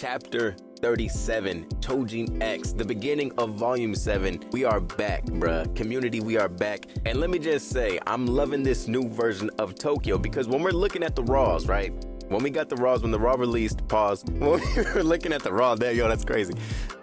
Chapter 37, Choujin X, the beginning of Volume 7. We are back, bruh. Community, we are back. And let me just say, I'm loving this new version of Tokyo because when we're looking at the Raws, right? When we got the Raws, when the Raw released, pause. When we were looking at the Raw, there, yo, that's crazy.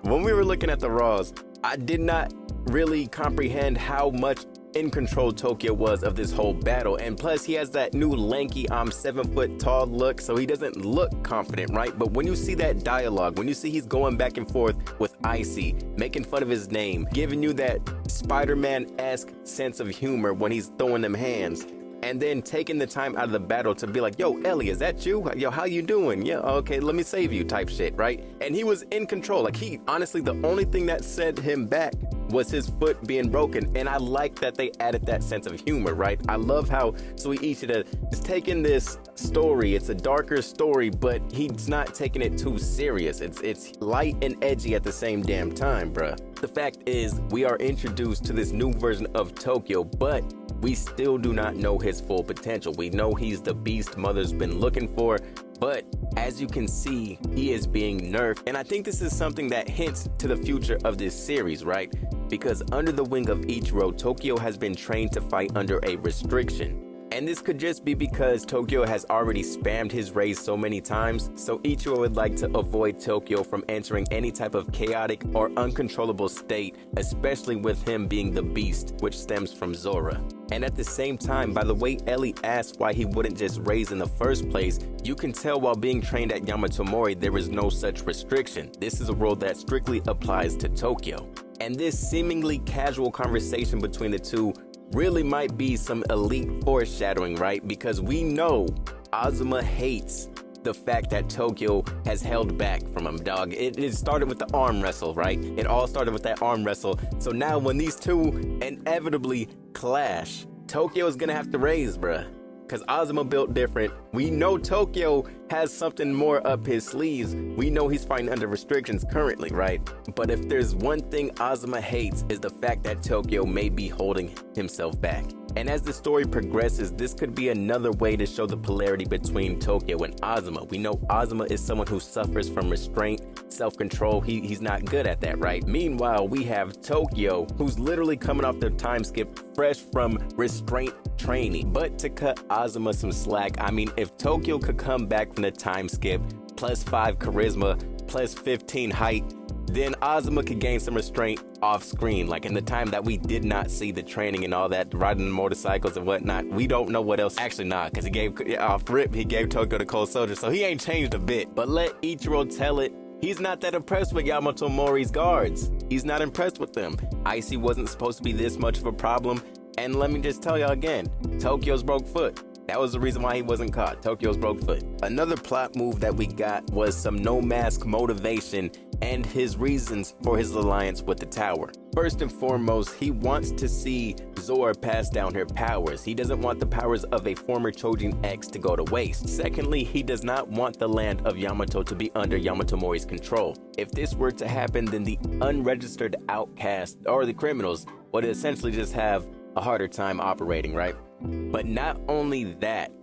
When we were looking at the Raws, I did not really comprehend how much in control Tokyo was of this whole battle. And plus, he has that new lanky, I'm 7 foot tall look, so he doesn't look confident, right? But when you see that dialogue, when you see he's going back and forth with Icy, making fun of his name, giving you that Spider-Man-esque sense of humor when he's throwing them hands, and then taking the time out of the battle to be like, yo, Ellie, is that you? Yo, how you doing? Yeah, okay, let me save you type shit, right? And he was in control. Like, he, honestly, the only thing that set him back was his foot being broken. And I like that they added that sense of humor, right? I love how Sui Ishida is taking this story. It's a darker story, but he's not taking it too serious. It's light and edgy at the same damn time, bruh. The fact is, we are introduced to this new version of Tokyo, but we still do not know his full potential. We know he's the beast Mother's been looking for, but as you can see, he is being nerfed. And I think this is something that hints to the future of this series, right? Because under the wing of Ichiro, Tokyo has been trained to fight under a restriction. And this could just be because Tokyo has already spammed his raise so many times, so Ichiro would like to avoid Tokyo from entering any type of chaotic or uncontrollable state, especially with him being the beast, which stems from Zora. And at the same time, by the way Ellie asked why he wouldn't just raise in the first place, you can tell while being trained at Yamato Mori there is no such restriction. This is a rule that strictly applies to Tokyo. And this seemingly casual conversation between the two really might be some elite foreshadowing, right? Because we know Azuma hates the fact that Tokyo has held back from him, dog. It started with the arm wrestle, right? It all started with that arm wrestle. So now when these two inevitably clash, Tokyo is gonna have to raise, bruh. Because Azuma built different. We know Tokyo has something more up his sleeves. We know he's fighting under restrictions currently, right? But if there's one thing Azuma hates is the fact that Tokyo may be holding himself back. And as the story progresses, this could be another way to show the polarity between Tokyo and Azuma. We know Azuma is someone who suffers from restraint, self-control. He's not good at that, right? Meanwhile, we have Tokyo, who's literally coming off the time skip fresh from restraint training. But to cut Azuma some slack, I mean, if Tokyo could come back from the time skip, +5 charisma, +15 height, then Azuma could gain some restraint off screen, like in the time that we did not see the training and all that, riding the motorcycles and whatnot. We don't know what else. Actually, nah, because he gave, off rip, he gave Tokyo the cold soldier, so he ain't changed a bit. But let Ichiro tell it, he's not that impressed with Yamato Mori's guards. He's not impressed with them. Icy wasn't supposed to be this much of a problem. And let me just tell y'all again, Tokyo's broke foot. That was the reason why he wasn't caught. Tokyo's broke foot. Another plot move that we got was some no mask motivation and his reasons for his alliance with the tower. First and foremost, he wants to see Zora pass down her powers. He doesn't want the powers of a former Choujin X to go to waste. Secondly, he does not want the land of Yamato to be under Yamato Mori's control. If this were to happen, then the unregistered outcasts or the criminals would essentially just have a harder time operating, right? But not only that,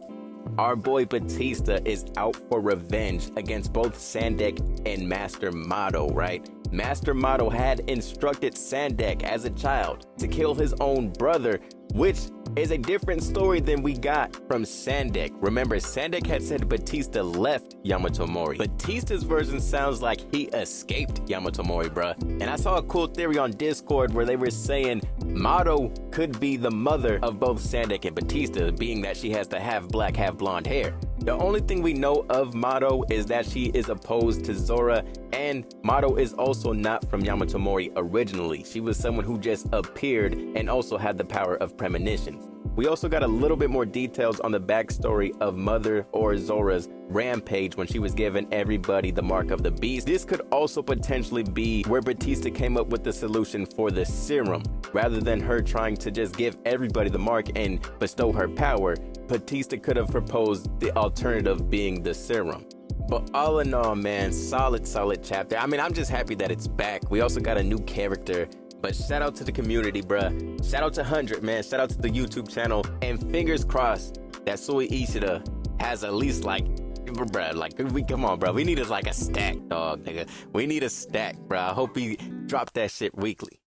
our boy Batista is out for revenge against both Sandek and Master Mato, right? Master Mato had instructed Sandek as a child to kill his own brother, which is a different story than we got from Sandek. Remember, Sandek had said Batista left Yamato Mori. Batista's version sounds like he escaped Yamato Mori, bruh. And I saw a cool theory on Discord where they were saying Mato could be the mother of both Sandek and Batista, being that she has the half black, half blonde hair. The only thing we know of Mato is that she is opposed to Zora, and Mato is also not from Yamato Mori originally. She was someone who just appeared and also had the power of premonitions. We also got a little bit more details on the backstory of Mother or Zora's rampage when she was giving everybody the mark of the beast. This could also potentially be where Batista came up with the solution for the serum. Rather than her trying to just give everybody the mark and bestow her power, Batista could have proposed the alternative being the serum. But all in all, man, solid chapter. I mean, I'm just happy that it's back. We also got a new character. But shout out to the community, bruh. Shout out to 100, man. Shout out to the YouTube channel. And fingers crossed that Sui Ishida has at least like Bruh, like, come on, bro. We need like a stack, dog, nigga. We need a stack, bro. I hope he drop that shit weekly.